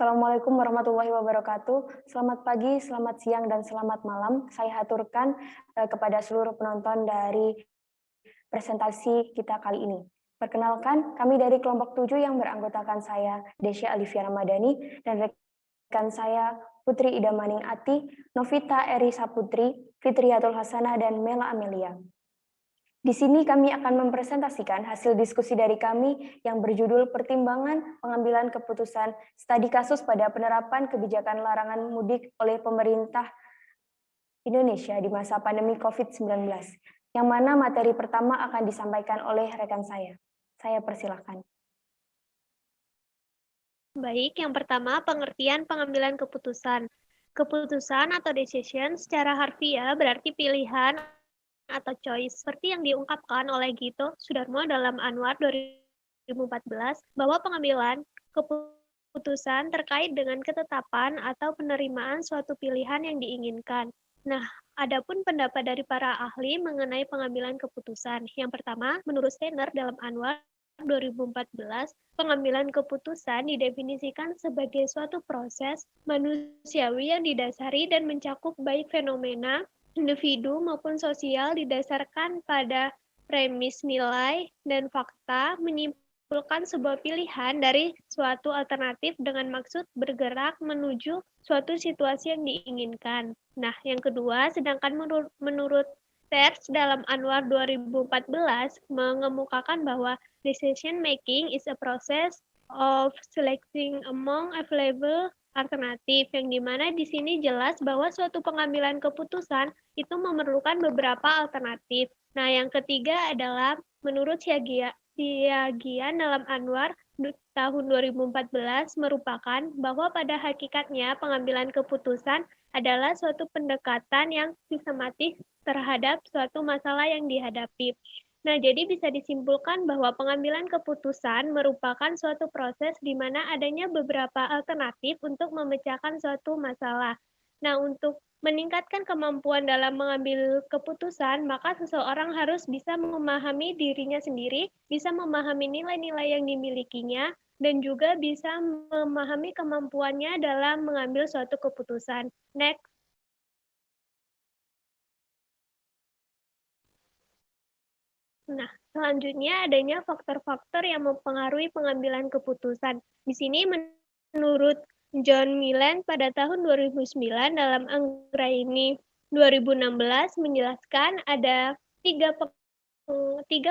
Assalamualaikum warahmatullahi wabarakatuh. Selamat pagi, selamat siang, dan selamat malam. Saya haturkan kepada seluruh penonton dari presentasi kita kali ini. Perkenalkan, kami dari kelompok 7 yang beranggotakan saya, Desya Alivia Ramadhani, dan rekan saya, Putri Ida Maning Ati, Novita Eri Saputri, Fitriyatul Hasanah, dan Mela Amelia. Di sini kami akan mempresentasikan hasil diskusi dari kami yang berjudul Pertimbangan Pengambilan Keputusan Studi Kasus pada Penerapan Kebijakan Larangan Mudik oleh Pemerintah Indonesia di masa pandemi COVID-19, yang mana materi pertama akan disampaikan oleh rekan saya. Saya persilahkan. Baik, yang pertama pengertian pengambilan keputusan. Keputusan atau decision secara harfiah berarti pilihan atau choice, seperti yang diungkapkan oleh Gito Sudarmo dalam Anwar 2014, bahwa pengambilan keputusan terkait dengan ketetapan atau penerimaan suatu pilihan yang diinginkan. Nah, adapun pendapat dari para ahli mengenai pengambilan keputusan. Yang pertama, menurut Steiner dalam Anwar 2014, pengambilan keputusan didefinisikan sebagai suatu proses manusiawi yang didasari dan mencakup baik fenomena individu maupun sosial didasarkan pada premis nilai dan fakta, menyimpulkan sebuah pilihan dari suatu alternatif dengan maksud bergerak menuju suatu situasi yang diinginkan. Nah, yang kedua, sedangkan menurut Terz dalam Anwar 2014 mengemukakan bahwa decision making is a process of selecting among available alternatif, yang dimana di sini jelas bahwa suatu pengambilan keputusan itu memerlukan beberapa alternatif. Nah, yang ketiga adalah menurut Siagian dalam Anwar tahun 2014 merupakan bahwa pada hakikatnya pengambilan keputusan adalah suatu pendekatan yang sistematis terhadap suatu masalah yang dihadapi. Nah, jadi bisa disimpulkan bahwa pengambilan keputusan merupakan suatu proses di mana adanya beberapa alternatif untuk memecahkan suatu masalah. Nah, untuk meningkatkan kemampuan dalam mengambil keputusan, maka seseorang harus bisa memahami dirinya sendiri, bisa memahami nilai-nilai yang dimilikinya, dan juga bisa memahami kemampuannya dalam mengambil suatu keputusan. Next. Nah, selanjutnya adanya faktor-faktor yang mempengaruhi pengambilan keputusan. Di sini menurut John Millen pada tahun 2009 dalam Anggraini 2016 menjelaskan ada tiga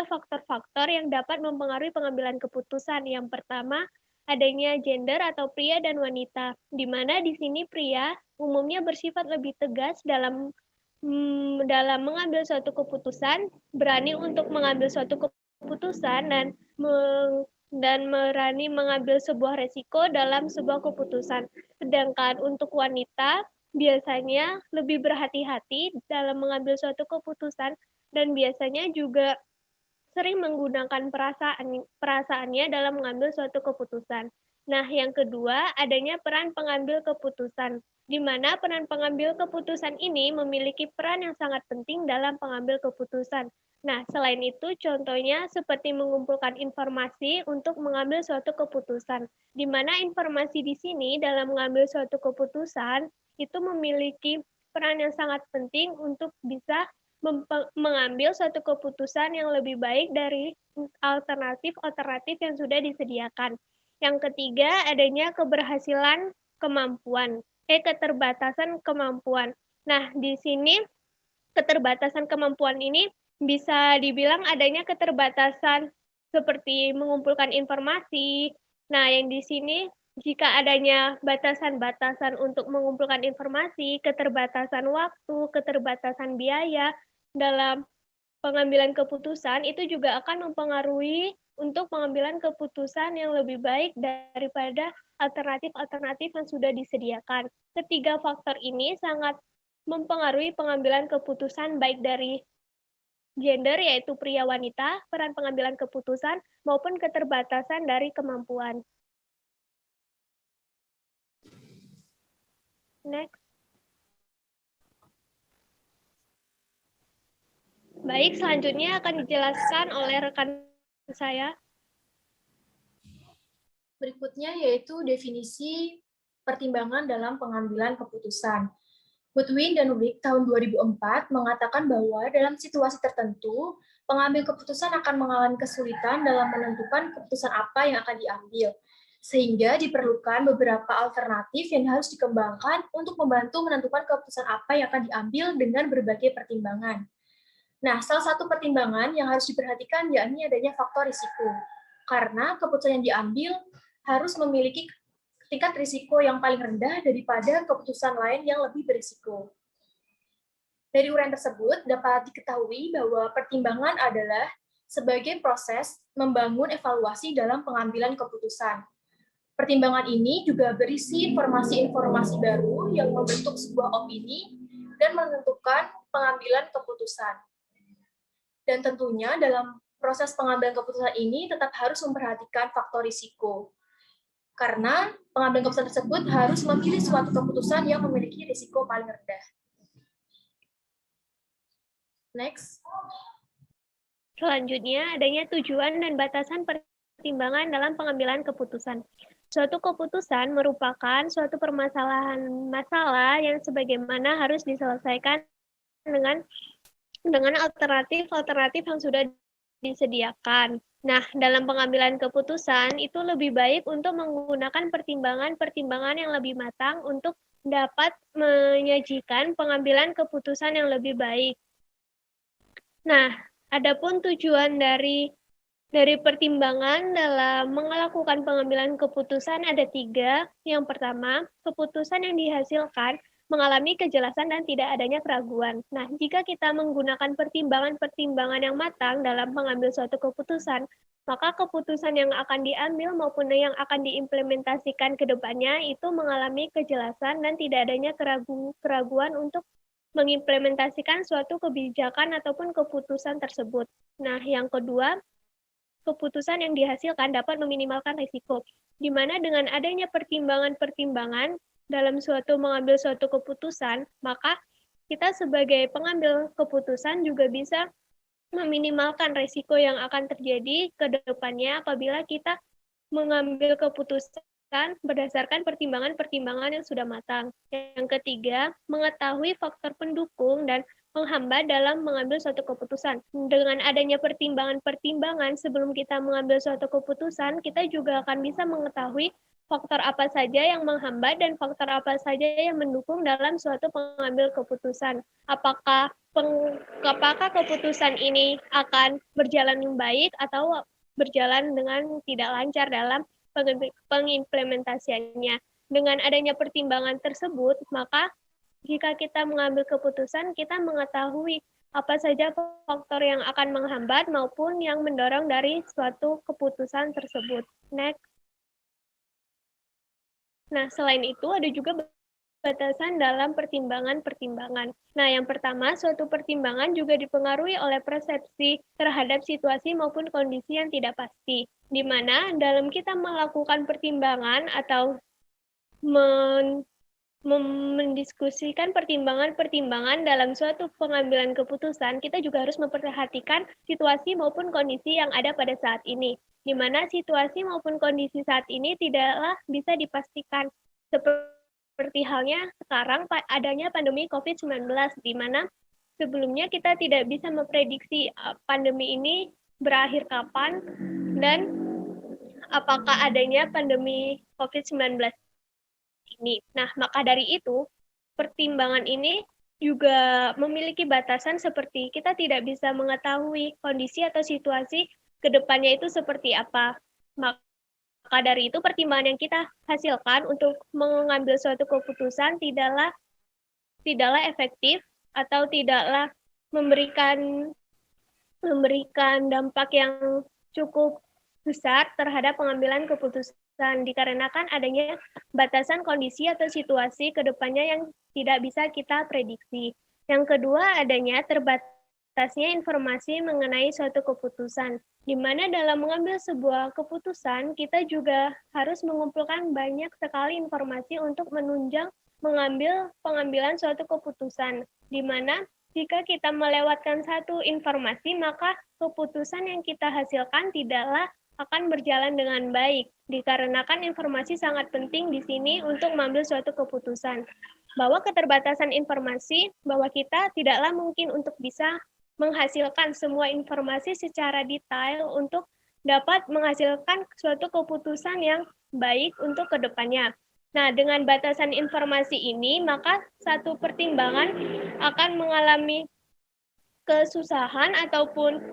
faktor-faktor yang dapat mempengaruhi pengambilan keputusan. Yang pertama, adanya gender atau pria dan wanita, di mana di sini pria umumnya bersifat lebih tegas dalam mengambil suatu keputusan, berani untuk mengambil suatu keputusan dan berani mengambil sebuah resiko dalam sebuah keputusan. Sedangkan untuk wanita biasanya lebih berhati-hati dalam mengambil suatu keputusan dan biasanya juga sering menggunakan perasaannya dalam mengambil suatu keputusan. Nah, yang kedua, adanya peran pengambil keputusan, di mana peran pengambil keputusan ini memiliki peran yang sangat penting dalam pengambil keputusan. Nah, selain itu, contohnya seperti mengumpulkan informasi untuk mengambil suatu keputusan, di mana informasi di sini dalam mengambil suatu keputusan itu memiliki peran yang sangat penting untuk bisa mengambil suatu keputusan yang lebih baik dari alternatif-alternatif yang sudah disediakan. Yang ketiga, adanya keterbatasan kemampuan. Nah, di sini keterbatasan kemampuan ini bisa dibilang adanya keterbatasan seperti mengumpulkan informasi. Nah, yang di sini jika adanya batasan-batasan untuk mengumpulkan informasi, keterbatasan waktu, keterbatasan biaya dalam pengambilan keputusan, itu juga akan mempengaruhi untuk pengambilan keputusan yang lebih baik daripada alternatif-alternatif yang sudah disediakan. Ketiga faktor ini sangat mempengaruhi pengambilan keputusan baik dari gender, yaitu pria wanita, peran pengambilan keputusan, maupun keterbatasan dari kemampuan. Next. Baik, selanjutnya akan dijelaskan oleh rekan saya. Berikutnya yaitu definisi pertimbangan dalam pengambilan keputusan. Goodwin dan Wick tahun 2004 mengatakan bahwa dalam situasi tertentu, pengambil keputusan akan mengalami kesulitan dalam menentukan keputusan apa yang akan diambil, sehingga diperlukan beberapa alternatif yang harus dikembangkan untuk membantu menentukan keputusan apa yang akan diambil dengan berbagai pertimbangan. Nah, salah satu pertimbangan yang harus diperhatikan yakni adanya faktor risiko, karena keputusan yang diambil harus memiliki tingkat risiko yang paling rendah daripada keputusan lain yang lebih berisiko. Dari uraian tersebut dapat diketahui bahwa pertimbangan adalah sebagai proses membangun evaluasi dalam pengambilan keputusan. Pertimbangan ini juga berisi informasi-informasi baru yang membentuk sebuah opini dan menentukan pengambilan keputusan. Dan tentunya dalam proses pengambilan keputusan ini tetap harus memperhatikan faktor risiko. Karena pengambilan keputusan tersebut harus memilih suatu keputusan yang memiliki risiko paling rendah. Next. Selanjutnya, adanya tujuan dan batasan pertimbangan dalam pengambilan keputusan. Suatu keputusan merupakan suatu masalah yang sebagaimana harus diselesaikan dengan alternatif yang sudah disediakan. Nah, dalam pengambilan keputusan itu lebih baik untuk menggunakan pertimbangan-pertimbangan yang lebih matang untuk dapat menyajikan pengambilan keputusan yang lebih baik. Nah, adapun tujuan dari pertimbangan dalam melakukan pengambilan keputusan ada 3. Yang pertama, keputusan yang dihasilkan mengalami kejelasan dan tidak adanya keraguan. Nah, jika kita menggunakan pertimbangan-pertimbangan yang matang dalam mengambil suatu keputusan, maka keputusan yang akan diambil maupun yang akan diimplementasikan ke depannya itu mengalami kejelasan dan tidak adanya keraguan untuk mengimplementasikan suatu kebijakan ataupun keputusan tersebut. Nah, yang kedua, keputusan yang dihasilkan dapat meminimalkan risiko, di mana dengan adanya pertimbangan-pertimbangan dalam mengambil suatu keputusan, maka kita sebagai pengambil keputusan juga bisa meminimalkan risiko yang akan terjadi ke depannya apabila kita mengambil keputusan berdasarkan pertimbangan-pertimbangan yang sudah matang. Yang ketiga, mengetahui faktor pendukung dan menghambat dalam mengambil suatu keputusan. Dengan adanya pertimbangan-pertimbangan sebelum kita mengambil suatu keputusan, kita juga akan bisa mengetahui faktor apa saja yang menghambat dan faktor apa saja yang mendukung dalam suatu pengambil keputusan. Apakah keputusan ini akan berjalan yang baik atau berjalan dengan tidak lancar dalam pengimplementasiannya. Dengan adanya pertimbangan tersebut, maka jika kita mengambil keputusan, kita mengetahui apa saja faktor yang akan menghambat maupun yang mendorong dari suatu keputusan tersebut. Next. Nah, selain itu ada juga batasan dalam pertimbangan-pertimbangan. Nah, yang pertama, suatu pertimbangan juga dipengaruhi oleh persepsi terhadap situasi maupun kondisi yang tidak pasti, di mana dalam kita melakukan pertimbangan atau mendiskusikan pertimbangan-pertimbangan dalam suatu pengambilan keputusan, kita juga harus memperhatikan situasi maupun kondisi yang ada pada saat ini, di mana situasi maupun kondisi saat ini tidaklah bisa dipastikan. Seperti halnya sekarang adanya pandemi COVID-19, di mana sebelumnya kita tidak bisa memprediksi pandemi ini berakhir kapan dan apakah adanya pandemi COVID-19 ini. Nah, maka dari itu, pertimbangan ini juga memiliki batasan seperti kita tidak bisa mengetahui kondisi atau situasi ke depannya itu seperti apa. Maka dari itu, pertimbangan yang kita hasilkan untuk mengambil suatu keputusan tidaklah efektif atau tidaklah memberikan dampak yang cukup besar terhadap pengambilan keputusan dikarenakan adanya batasan kondisi atau situasi ke depannya yang tidak bisa kita prediksi. Yang kedua, adanya terbatasnya informasi mengenai suatu keputusan, di mana dalam mengambil sebuah keputusan, kita juga harus mengumpulkan banyak sekali informasi untuk menunjang mengambil pengambilan suatu keputusan, di mana jika kita melewatkan satu informasi, maka keputusan yang kita hasilkan tidaklah akan berjalan dengan baik, dikarenakan informasi sangat penting di sini untuk mengambil suatu keputusan. Bahwa keterbatasan informasi, bahwa kita tidaklah mungkin untuk bisa menghasilkan semua informasi secara detail untuk dapat menghasilkan suatu keputusan yang baik untuk kedepannya. Nah, dengan batasan informasi ini, maka satu pertimbangan akan mengalami kesusahan ataupun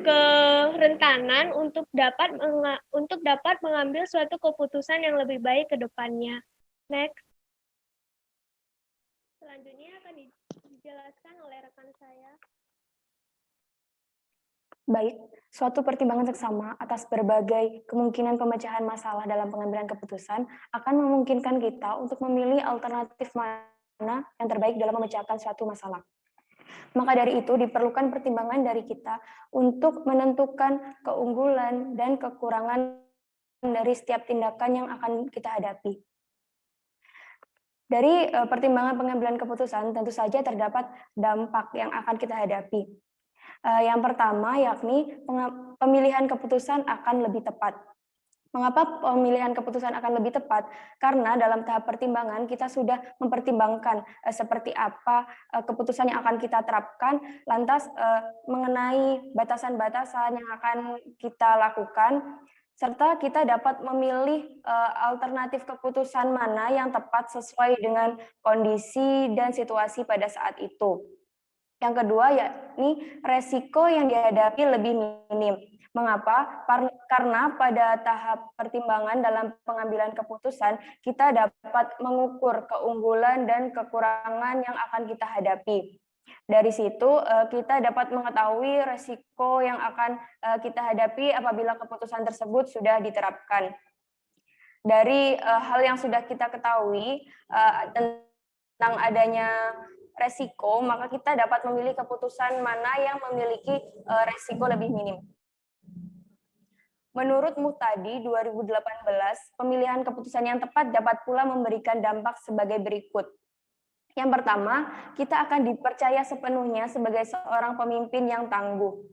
kerentanan untuk dapat mengambil suatu keputusan yang lebih baik ke depannya. Next. Selanjutnya akan dijelaskan oleh rekan saya. Baik, suatu pertimbangan seksama atas berbagai kemungkinan pemecahan masalah dalam pengambilan keputusan akan memungkinkan kita untuk memilih alternatif mana yang terbaik dalam memecahkan suatu masalah. Maka dari itu diperlukan pertimbangan dari kita untuk menentukan keunggulan dan kekurangan dari setiap tindakan yang akan kita hadapi. Dari pertimbangan pengambilan keputusan tentu saja terdapat dampak yang akan kita hadapi. Yang pertama yakni pemilihan keputusan akan lebih tepat. Mengapa pemilihan keputusan akan lebih tepat? Karena dalam tahap pertimbangan kita sudah mempertimbangkan seperti apa keputusan yang akan kita terapkan, lantas mengenai batasan-batasan yang akan kita lakukan, serta kita dapat memilih alternatif keputusan mana yang tepat sesuai dengan kondisi dan situasi pada saat itu. Yang kedua yakni resiko yang dihadapi lebih minim. Mengapa? Karena pada tahap pertimbangan dalam pengambilan keputusan, kita dapat mengukur keunggulan dan kekurangan yang akan kita hadapi. Dari situ kita dapat mengetahui resiko yang akan kita hadapi apabila keputusan tersebut sudah diterapkan. Dari hal yang sudah kita ketahui tentang adanya resiko, maka kita dapat memilih keputusan mana yang memiliki resiko lebih minim. Menurut Muhtadi 2018, pemilihan keputusan yang tepat dapat pula memberikan dampak sebagai berikut. Yang pertama, kita akan dipercaya sepenuhnya sebagai seorang pemimpin yang tangguh.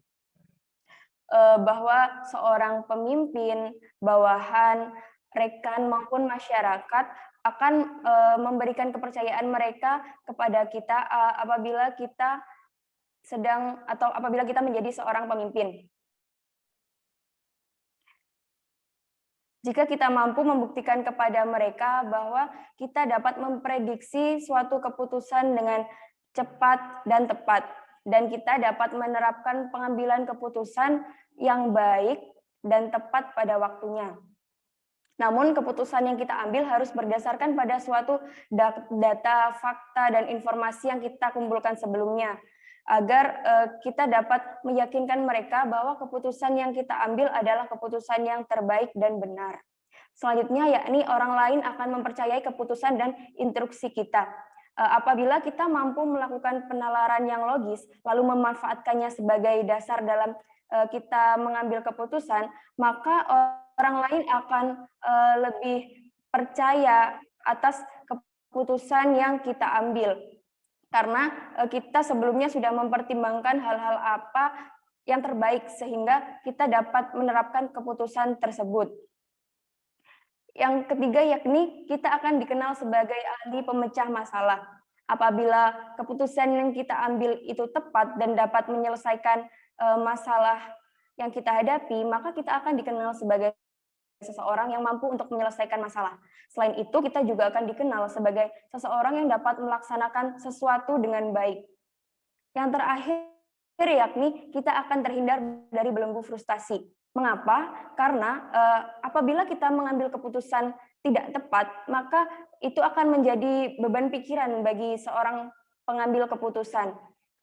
Bahwa seorang pemimpin, bawahan, rekan maupun masyarakat akan memberikan kepercayaan mereka kepada kita apabila kita apabila kita menjadi seorang pemimpin. Jika kita mampu membuktikan kepada mereka bahwa kita dapat memprediksi suatu keputusan dengan cepat dan tepat, dan kita dapat menerapkan pengambilan keputusan yang baik dan tepat pada waktunya. Namun keputusan yang kita ambil harus berdasarkan pada suatu data, fakta, dan informasi yang kita kumpulkan sebelumnya, agar kita dapat meyakinkan mereka bahwa keputusan yang kita ambil adalah keputusan yang terbaik dan benar. Selanjutnya yakni orang lain akan mempercayai keputusan dan instruksi kita. Apabila kita mampu melakukan penalaran yang logis, lalu memanfaatkannya sebagai dasar dalam kita mengambil keputusan, maka orang lain akan lebih percaya atas keputusan yang kita ambil. Karena kita sebelumnya sudah mempertimbangkan hal-hal apa yang terbaik sehingga kita dapat menerapkan keputusan tersebut. Yang ketiga yakni kita akan dikenal sebagai ahli pemecah masalah. Apabila keputusan yang kita ambil itu tepat dan dapat menyelesaikan masalah yang kita hadapi, maka kita akan dikenal sebagai seseorang yang mampu untuk menyelesaikan masalah. Selain itu, kita juga akan dikenal sebagai seseorang yang dapat melaksanakan sesuatu dengan baik. Yang terakhir yakni kita akan terhindar dari belenggu frustasi. Mengapa? Karena apabila kita mengambil keputusan tidak tepat, maka itu akan menjadi beban pikiran bagi seorang pengambil keputusan.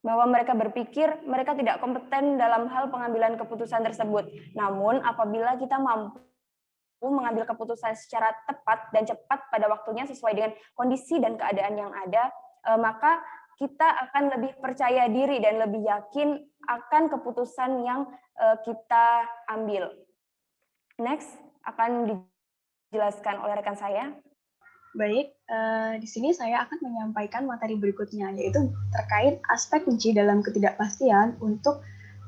Bahwa mereka berpikir mereka tidak kompeten dalam hal pengambilan keputusan tersebut. Namun apabila kita mampu mengambil keputusan secara tepat dan cepat pada waktunya sesuai dengan kondisi dan keadaan yang ada, maka kita akan lebih percaya diri dan lebih yakin akan keputusan yang kita ambil. Next, akan dijelaskan oleh rekan saya. Baik, di sini saya akan menyampaikan materi berikutnya, yaitu terkait aspek kunci dalam ketidakpastian untuk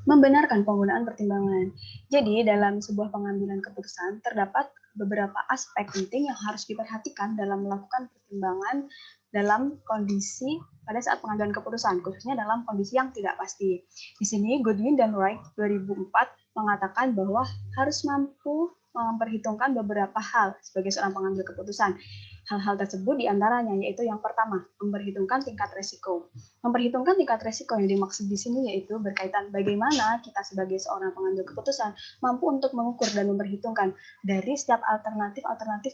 membenarkan penggunaan pertimbangan. Jadi dalam sebuah pengambilan keputusan terdapat beberapa aspek penting yang harus diperhatikan dalam melakukan pertimbangan dalam kondisi pada saat pengambilan keputusan, khususnya dalam kondisi yang tidak pasti. Di sini Goodwin dan Wright 2004 mengatakan bahwa harus mampu memperhitungkan beberapa hal sebagai seorang pengambil keputusan. Hal-hal tersebut diantaranya yaitu yang pertama, memperhitungkan tingkat resiko. Memperhitungkan tingkat resiko yang dimaksud di sini yaitu berkaitan bagaimana kita sebagai seorang pengambil keputusan mampu untuk mengukur dan memperhitungkan dari setiap alternatif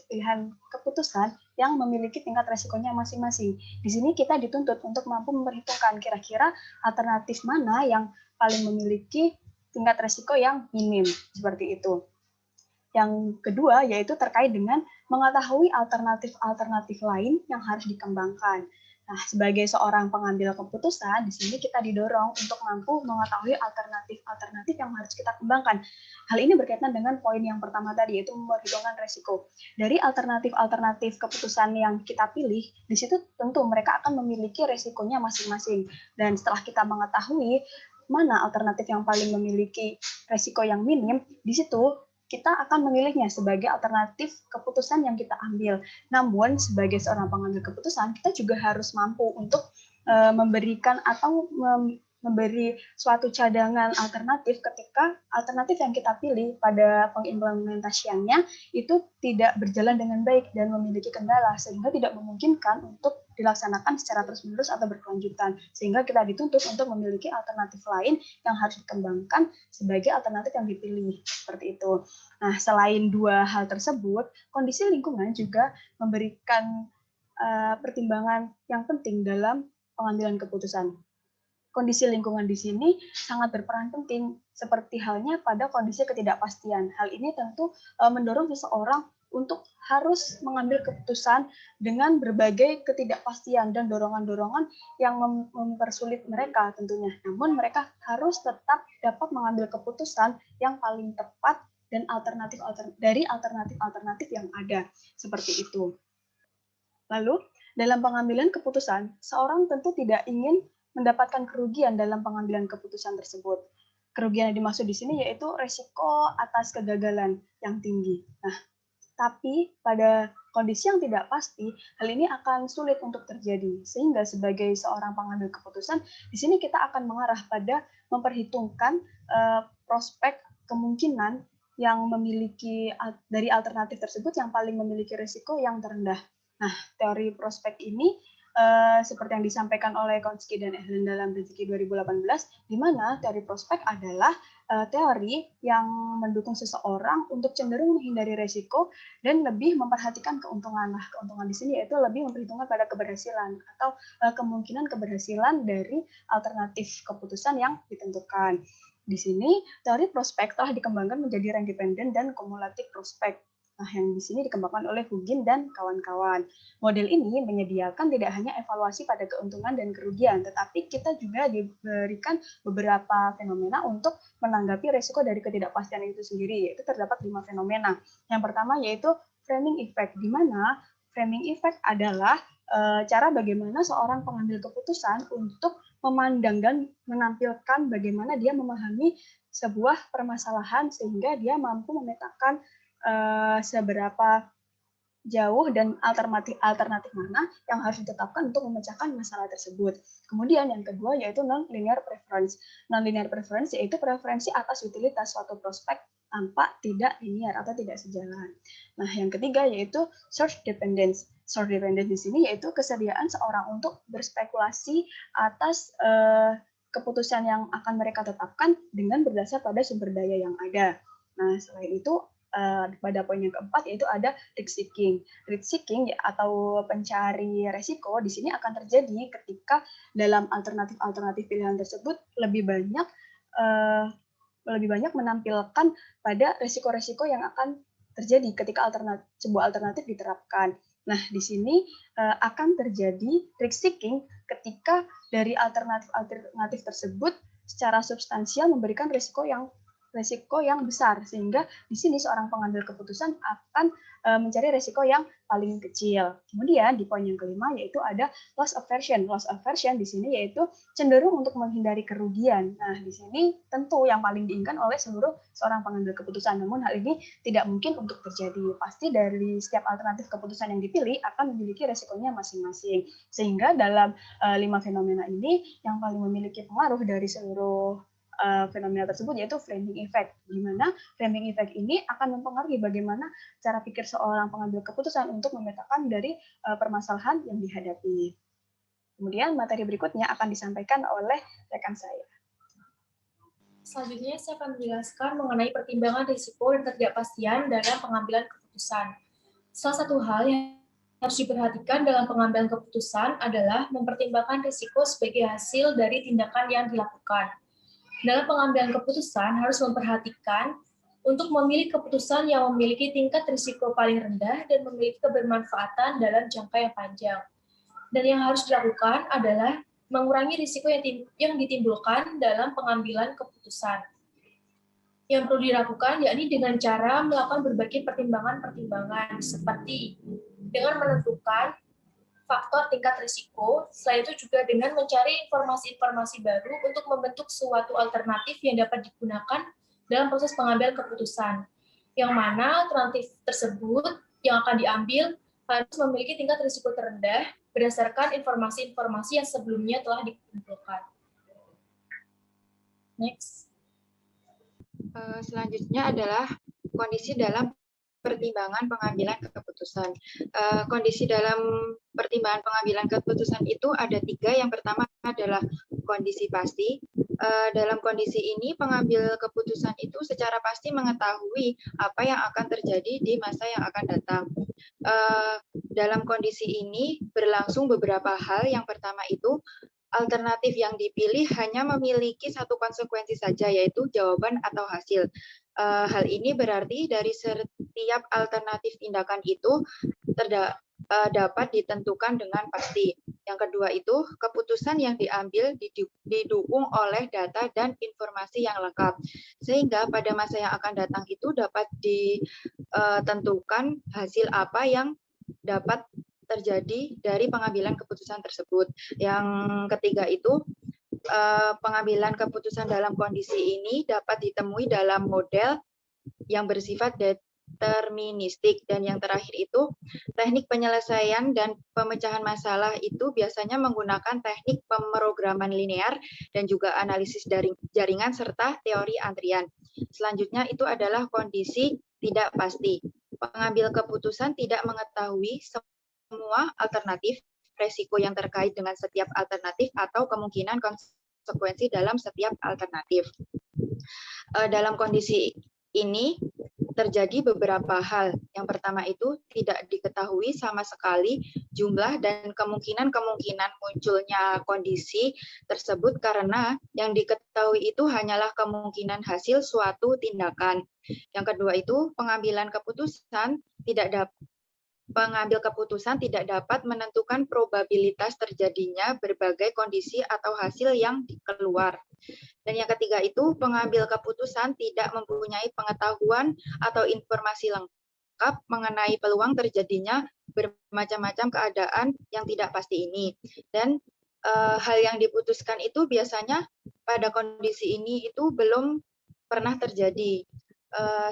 pilihan keputusan yang memiliki tingkat resikonya masing-masing. Di sini kita dituntut untuk mampu memperhitungkan kira-kira alternatif mana yang paling memiliki tingkat resiko yang minim, seperti itu. Yang kedua yaitu terkait dengan mengetahui alternatif lain yang harus dikembangkan. Nah, sebagai seorang pengambil keputusan, di sini kita didorong untuk mampu mengetahui alternatif yang harus kita kembangkan. Hal ini berkaitan dengan poin yang pertama tadi, yaitu memperhitungkan resiko. Dari alternatif keputusan yang kita pilih, di situ tentu mereka akan memiliki resikonya masing-masing. Dan setelah kita mengetahui mana alternatif yang paling memiliki resiko yang minim, di situ kita akan memilihnya sebagai alternatif keputusan yang kita ambil. Namun, sebagai seorang pengambil keputusan, kita juga harus mampu untuk memberikan atau memberi suatu cadangan alternatif ketika alternatif yang kita pilih pada pengimplementasiannya itu tidak berjalan dengan baik dan memiliki kendala, sehingga tidak memungkinkan untuk dilaksanakan secara terus-menerus atau berkelanjutan, sehingga kita dituntut untuk memiliki alternatif lain yang harus dikembangkan sebagai alternatif yang dipilih, seperti itu. Nah, selain dua hal tersebut, kondisi lingkungan juga memberikan pertimbangan yang penting dalam pengambilan keputusan. Kondisi lingkungan di sini sangat berperan penting, seperti halnya pada kondisi ketidakpastian. Hal ini tentu mendorong seseorang untuk harus mengambil keputusan dengan berbagai ketidakpastian dan dorongan-dorongan yang mempersulit mereka tentunya. Namun mereka harus tetap dapat mengambil keputusan yang paling tepat dan dari alternatif yang ada, seperti itu. Lalu, dalam pengambilan keputusan, seorang tentu tidak ingin mendapatkan kerugian dalam pengambilan keputusan tersebut. Kerugian yang dimaksud di sini yaitu resiko atas kegagalan yang tinggi. Nah, tapi pada kondisi yang tidak pasti, hal ini akan sulit untuk terjadi. Sehingga sebagai seorang pengambil keputusan, di sini kita akan mengarah pada memperhitungkan prospek kemungkinan yang memiliki dari alternatif tersebut yang paling memiliki risiko yang terendah. Nah, teori prospek ini seperti yang disampaikan oleh Konski dan Ehlen dalam Rezeki 2018, di mana teori prospek adalah teori yang mendukung seseorang untuk cenderung menghindari resiko dan lebih memperhatikan keuntungan. Nah, keuntungan di sini yaitu lebih memperhitungkan pada keberhasilan atau kemungkinan keberhasilan dari alternatif keputusan yang ditentukan. Di sini teori prospek telah dikembangkan menjadi rank dependent dan kumulatif prospek. Nah, yang di sini dikembangkan oleh Hugin dan kawan-kawan. Model ini menyediakan tidak hanya evaluasi pada keuntungan dan kerugian, tetapi kita juga diberikan beberapa fenomena untuk menanggapi risiko dari ketidakpastian itu sendiri, yaitu terdapat 5 fenomena. Yang pertama yaitu framing effect, di mana framing effect adalah cara bagaimana seorang pengambil keputusan untuk memandang dan menampilkan bagaimana dia memahami sebuah permasalahan sehingga dia mampu memetakan seberapa jauh dan alternatif mana yang harus ditetapkan untuk memecahkan masalah tersebut. Kemudian yang kedua yaitu non-linear preference. Non-linear preference yaitu preferensi atas utilitas suatu prospek tanpa tidak linear atau tidak sejalan. Nah, yang ketiga yaitu source dependence. Source dependence di sini yaitu kesediaan seorang untuk berspekulasi atas keputusan yang akan mereka tetapkan dengan berdasar pada sumber daya yang ada. Nah, selain itu pada poin yang keempat yaitu ada risk seeking. Risk seeking atau pencari resiko di sini akan terjadi ketika dalam alternatif pilihan tersebut lebih banyak menampilkan pada resiko-resiko yang akan terjadi ketika sebuah alternatif diterapkan. Nah, di sini akan terjadi risk seeking ketika dari alternatif tersebut secara substansial memberikan resiko yang resiko yang besar, sehingga di sini seorang pengambil keputusan akan mencari resiko yang paling kecil. Kemudian di poin yang kelima yaitu ada loss aversion. Loss aversion di sini yaitu cenderung untuk menghindari kerugian. Nah, di sini tentu yang paling diinginkan oleh seluruh seorang pengambil keputusan. Namun hal ini tidak mungkin untuk terjadi. Pasti dari setiap alternatif keputusan yang dipilih akan memiliki resikonya masing-masing. Sehingga dalam 5 fenomena ini yang paling memiliki pengaruh dari seluruh fenomena tersebut yaitu framing effect, di mana framing effect ini akan mempengaruhi bagaimana cara pikir seorang pengambil keputusan untuk memetakan dari permasalahan yang dihadapi. Kemudian materi berikutnya akan disampaikan oleh rekan saya. Selanjutnya saya akan menjelaskan mengenai pertimbangan risiko dan ketidakpastian dalam pengambilan keputusan. Salah satu hal yang harus diperhatikan dalam pengambilan keputusan adalah mempertimbangkan risiko sebagai hasil dari tindakan yang dilakukan. Dalam pengambilan keputusan harus memperhatikan untuk memilih keputusan yang memiliki tingkat risiko paling rendah dan memiliki kebermanfaatan dalam jangka yang panjang. Dan yang harus dilakukan adalah mengurangi risiko yang ditimbulkan dalam pengambilan keputusan. Yang perlu dilakukan yakni dengan cara melakukan berbagai pertimbangan-pertimbangan seperti dengan menentukan faktor tingkat risiko, selain itu juga dengan mencari informasi-informasi baru untuk membentuk suatu alternatif yang dapat digunakan dalam proses pengambilan keputusan. Yang mana alternatif tersebut yang akan diambil harus memiliki tingkat risiko terendah berdasarkan informasi-informasi yang sebelumnya telah dikumpulkan. Next. Selanjutnya adalah kondisi dalam pertimbangan pengambilan keputusan. Kondisi dalam pertimbangan pengambilan keputusan itu ada 3. Yang pertama adalah kondisi pasti. Dalam kondisi ini pengambil keputusan itu secara pasti mengetahui apa yang akan terjadi di masa yang akan datang. Dalam kondisi ini berlangsung beberapa hal. Yang pertama itu alternatif yang dipilih hanya memiliki satu konsekuensi saja, yaitu jawaban atau hasil. Hal ini berarti dari setiap alternatif tindakan itu dapat ditentukan dengan pasti. Yang kedua itu, keputusan yang diambil didukung oleh data dan informasi yang lengkap. Sehingga pada masa yang akan datang itu dapat ditentukan hasil apa yang dapat terjadi dari pengambilan keputusan tersebut. Yang ketiga itu, pengambilan keputusan dalam kondisi ini dapat ditemui dalam model yang bersifat deterministik. Dan yang terakhir itu, teknik penyelesaian dan pemecahan masalah itu biasanya menggunakan teknik pemrograman linear dan juga analisis jaringan serta teori antrian. Selanjutnya itu adalah kondisi tidak pasti. Pengambil keputusan tidak mengetahui semua alternatif, resiko yang terkait dengan setiap alternatif, atau kemungkinan konsekuensi dalam setiap alternatif. Dalam kondisi ini terjadi beberapa hal. Yang pertama itu tidak diketahui sama sekali jumlah dan kemungkinan munculnya kondisi tersebut karena yang diketahui itu hanyalah kemungkinan hasil suatu tindakan. Yang kedua itu pengambil keputusan tidak dapat menentukan probabilitas terjadinya berbagai kondisi atau hasil yang keluar. Dan yang ketiga itu, pengambil keputusan tidak mempunyai pengetahuan atau informasi lengkap mengenai peluang terjadinya bermacam-macam keadaan yang tidak pasti ini. Dan hal yang diputuskan itu biasanya pada kondisi ini itu belum pernah terjadi.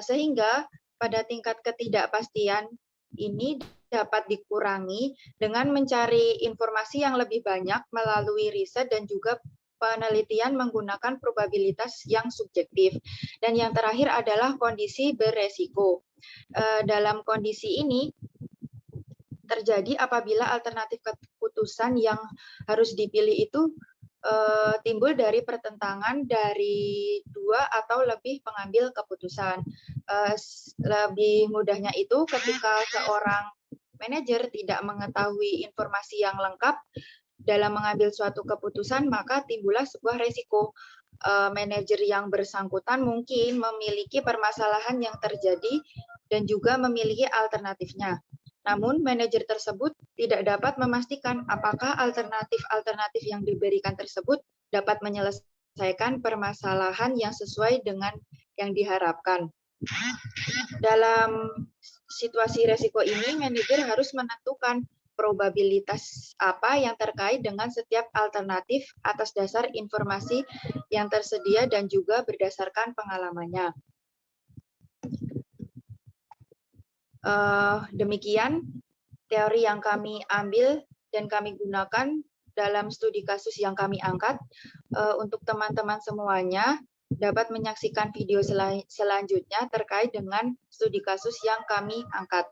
Sehingga pada tingkat ketidakpastian ini dapat dikurangi dengan mencari informasi yang lebih banyak melalui riset dan juga penelitian menggunakan probabilitas yang subjektif. Dan yang terakhir adalah kondisi beresiko. Dalam kondisi ini terjadi apabila alternatif keputusan yang harus dipilih itu timbul dari pertentangan dari 2 atau lebih pengambil keputusan. Lebih mudahnya itu ketika seorang manajer tidak mengetahui informasi yang lengkap dalam mengambil suatu keputusan, maka timbullah sebuah resiko. Manajer yang bersangkutan mungkin memiliki permasalahan yang terjadi dan juga memiliki alternatifnya. Namun, manajer tersebut tidak dapat memastikan apakah alternatif-alternatif yang diberikan tersebut dapat menyelesaikan permasalahan yang sesuai dengan yang diharapkan. Dalam situasi resiko ini, manajer harus menentukan probabilitas apa yang terkait dengan setiap alternatif atas dasar informasi yang tersedia dan juga berdasarkan pengalamannya. Demikian teori yang kami ambil dan kami gunakan dalam studi kasus yang kami angkat. Untuk teman-teman semuanya dapat menyaksikan video selanjutnya terkait dengan studi kasus yang kami angkat.